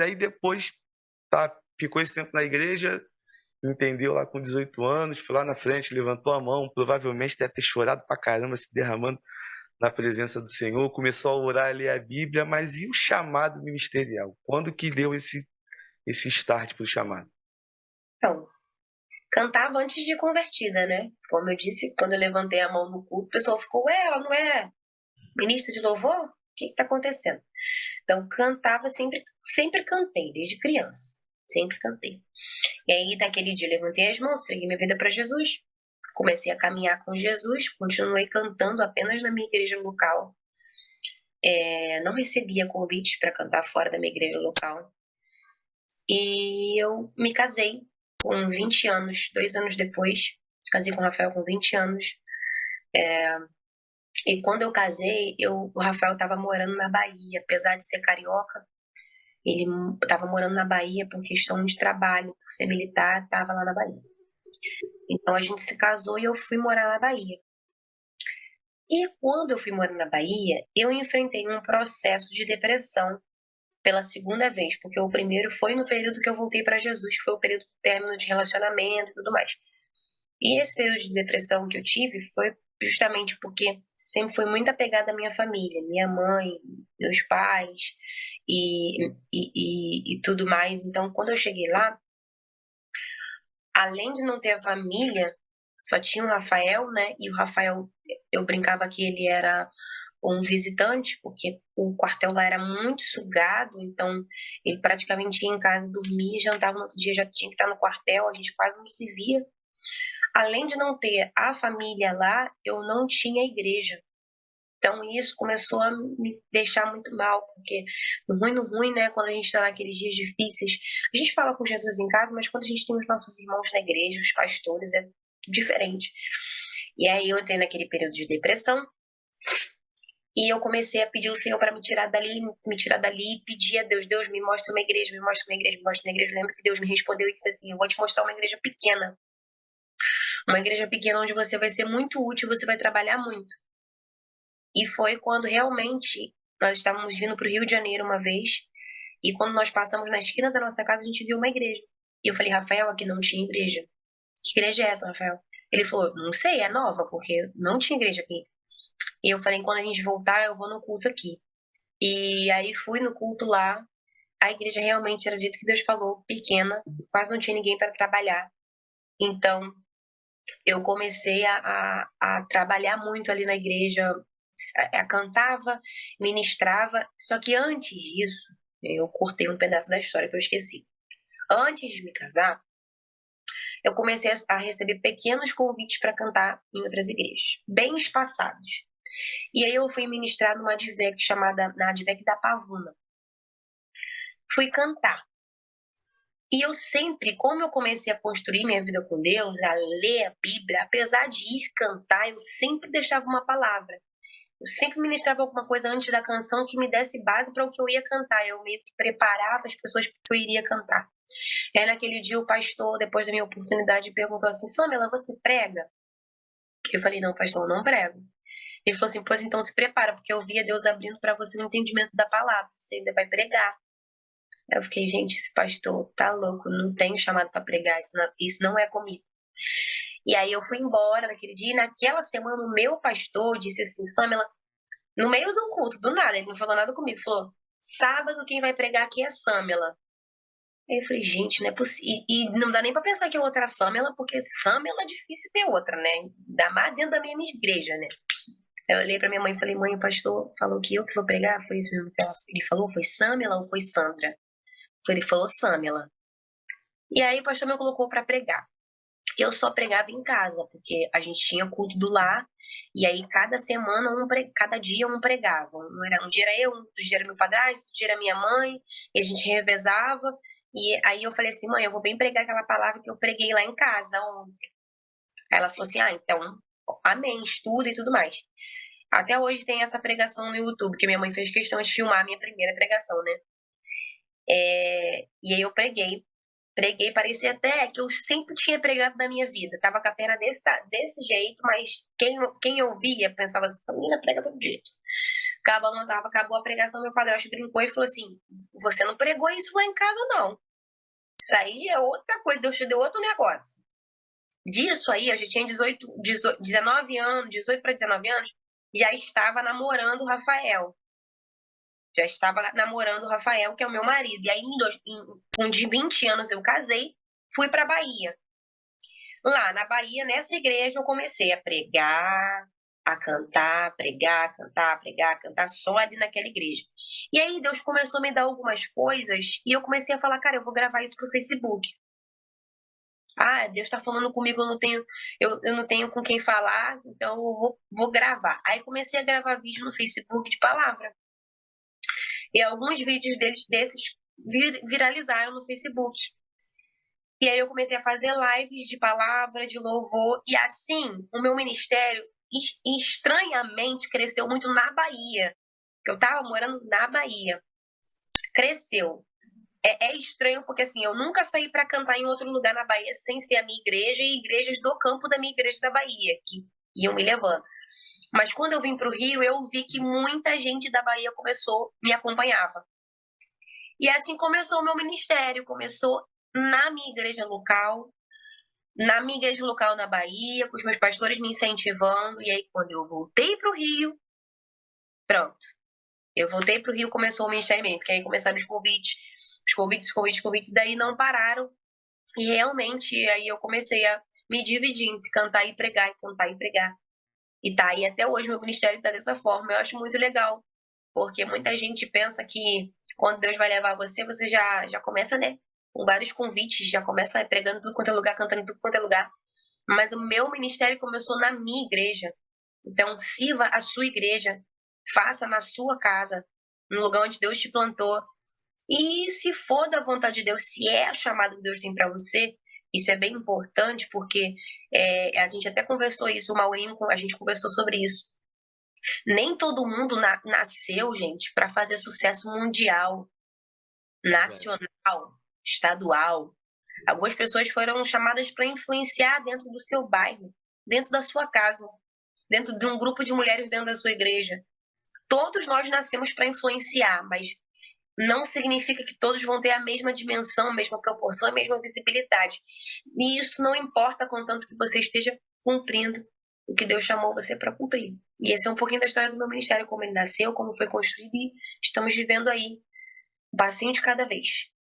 aí depois, tá, ficou esse tempo na igreja, entendeu lá com 18 anos, foi lá na frente, levantou a mão, provavelmente deve ter chorado pra caramba, se derramando na presença do Senhor, começou a orar, a ler a Bíblia, mas e o chamado ministerial? Quando que deu esse start pro chamado? Então, cantava antes de convertida, né? Como eu disse, quando eu levantei a mão no culto, o pessoal ficou, ué, ela não é ministra de louvor? O que está acontecendo? Então, cantava sempre cantei, desde criança. Sempre cantei. E aí, daquele dia, eu levantei as mãos, entreguei minha vida para Jesus. Comecei a caminhar com Jesus, continuei cantando apenas na minha igreja local. Não recebia convites para cantar fora da minha igreja local. E eu me casei com 20 anos, 2 anos depois. Casei com o Rafael com 20 anos. E quando eu casei, o Rafael estava morando na Bahia. Apesar de ser carioca, ele estava morando na Bahia por questão de trabalho, por ser militar, estava lá na Bahia. Então a gente se casou e eu fui morar na Bahia. E quando eu fui morar na Bahia, eu enfrentei um processo de depressão pela segunda vez, porque o primeiro foi no período que eu voltei para Jesus, que foi o período do término de relacionamento e tudo mais. E esse período de depressão que eu tive foi justamente porque sempre foi muito apegada à minha família, minha mãe, meus pais e tudo mais. Então, quando eu cheguei lá, além de não ter a família, só tinha o Rafael, né? E o Rafael, eu brincava que ele era um visitante, porque o quartel lá era muito sugado, então ele praticamente ia em casa dormir, jantava no outro dia, já tinha que estar no quartel, a gente quase não se via. Além de não ter a família lá, eu não tinha igreja. Então isso começou a me deixar muito mal, porque no ruim, né, quando a gente está naqueles dias difíceis, a gente fala com Jesus em casa, mas quando a gente tem os nossos irmãos na igreja, os pastores, é diferente. E aí eu entrei naquele período de depressão, e eu comecei a pedir ao Senhor para me tirar dali, e pedir a Deus, Deus, me mostra uma igreja, me mostra uma igreja, me mostra uma igreja. Eu lembro que Deus me respondeu e disse assim, eu vou te mostrar uma igreja pequena. Uma igreja pequena onde você vai ser muito útil, você vai trabalhar muito. E foi quando realmente nós estávamos vindo para o Rio de Janeiro uma vez, e quando nós passamos na esquina da nossa casa, a gente viu uma igreja. E eu falei, Rafael, aqui não tinha igreja. Que igreja é essa, Rafael? Ele falou, não sei, é nova, porque não tinha igreja aqui. E eu falei, quando a gente voltar, eu vou no culto aqui. E aí fui no culto lá. A igreja realmente era do jeito que Deus falou, pequena, quase não tinha ninguém para trabalhar. Então, eu comecei a trabalhar muito ali na igreja, cantava, ministrava, só que antes disso, eu cortei um pedaço da história que eu esqueci. Antes de me casar, eu comecei a receber pequenos convites para cantar em outras igrejas, bem espaçados. E aí eu fui ministrar numa ADVEC na ADVEC da Pavuna. Fui cantar. E eu sempre, como eu comecei a construir minha vida com Deus, a ler a Bíblia, apesar de ir cantar, eu sempre deixava uma palavra. Eu sempre ministrava alguma coisa antes da canção que me desse base para o que eu ia cantar. Eu meio que preparava as pessoas para o que eu iria cantar. E aí, naquele dia, o pastor, depois da minha oportunidade, perguntou assim, Samela, você prega? Eu falei, não, pastor, eu não prego. Ele falou assim, pois então se prepara, porque eu via Deus abrindo para você o entendimento da palavra. Você ainda vai pregar. Aí eu fiquei, gente, esse pastor tá louco, não tenho chamado para pregar, isso não é comigo. E aí eu fui embora naquele dia, e naquela semana o meu pastor disse assim, Samela, no meio do culto, do nada, ele não falou nada comigo, falou, sábado quem vai pregar aqui é Samela. Aí eu falei, gente, não é possível. E não dá nem pra pensar que é outra Samela, porque Samela é difícil ter outra, né? Ainda mais dentro da minha igreja, né? Aí eu olhei pra minha mãe e falei, mãe, o pastor falou que eu que vou pregar? Foi isso mesmo que ele falou? Foi Samela ou foi Sandra? Ele falou Samela. E aí o pastor me colocou pra pregar. Eu só pregava em casa, porque a gente tinha culto do lar, e aí cada semana, cada dia um pregava. Um dia era eu, outro dia era meu padrasto, outro dia era minha mãe, e a gente revezava. E aí eu falei assim, mãe, eu vou bem pregar aquela palavra que eu preguei lá em casa ontem. Aí ela falou assim, então, amém, estuda e tudo mais. Até hoje tem essa pregação no YouTube, que minha mãe fez questão de filmar a minha primeira pregação, né? E aí eu preguei, parecia até que eu sempre tinha pregado na minha vida. Tava com a perna desse jeito, mas quem ouvia pensava assim, essa menina prega todo jeito. acabou a pregação, meu padrasto brincou e falou assim: você não pregou isso lá em casa, não. Isso aí é outra coisa, Deus te deu outro negócio. Disso aí, eu já tinha 19 anos, 18 para 19 anos, já estava namorando o Rafael. Já estava namorando o Rafael, que é o meu marido. E aí, com 20 anos, eu casei, fui para Bahia. Lá na Bahia, nessa igreja, eu comecei a pregar, a cantar, pregar, cantar, pregar, cantar, só ali naquela igreja. E aí, Deus começou a me dar algumas coisas e eu comecei a falar, cara, eu vou gravar isso pro Facebook. Ah, Deus tá falando comigo, eu não tenho com quem falar, então eu vou gravar. Aí comecei a gravar vídeo no Facebook de palavra. E alguns vídeos desses viralizaram no Facebook. E aí eu comecei a fazer lives de palavra, de louvor. E assim, o meu ministério estranhamente cresceu muito na Bahia. Porque eu tava morando na Bahia. Cresceu. É estranho porque assim, eu nunca saí para cantar em outro lugar na Bahia sem ser a minha igreja e igrejas do campo da minha igreja da Bahia, que iam me levando. Mas quando eu vim pro Rio, eu vi que muita gente da Bahia me acompanhava. E assim começou o meu ministério, começou na minha igreja local, na Bahia, com os meus pastores me incentivando. E aí, quando eu voltei pro Rio, pronto. Eu voltei pro Rio, começou o ministério mesmo, porque aí começaram os convites, daí não pararam. E realmente, aí eu comecei a me dividir entre cantar e pregar, e cantar e pregar. E tá aí até hoje, meu ministério tá dessa forma. Eu acho muito legal, porque muita gente pensa que quando Deus vai levar você, você já começa, né? Com vários convites, já começa pregando tudo quanto é lugar, cantando tudo quanto é lugar. Mas o meu ministério começou na minha igreja. Então, sirva a sua igreja, faça na sua casa, no lugar onde Deus te plantou. E se for da vontade de Deus, se é a chamada que Deus tem para você, isso é bem importante, porque a gente até conversou isso, o Maurinho, a gente conversou sobre isso. Nem todo mundo nasceu, gente, para fazer sucesso mundial, nacional, estadual. Algumas pessoas foram chamadas para influenciar dentro do seu bairro, dentro da sua casa, dentro de um grupo de mulheres dentro da sua igreja. Todos nós nascemos para influenciar, mas não significa que todos vão ter a mesma dimensão, a mesma proporção, a mesma visibilidade. E isso não importa, contanto que você esteja cumprindo o que Deus chamou você para cumprir. E esse é um pouquinho da história do meu ministério, como ele nasceu, como foi construído, e estamos vivendo aí, um passinho de cada vez.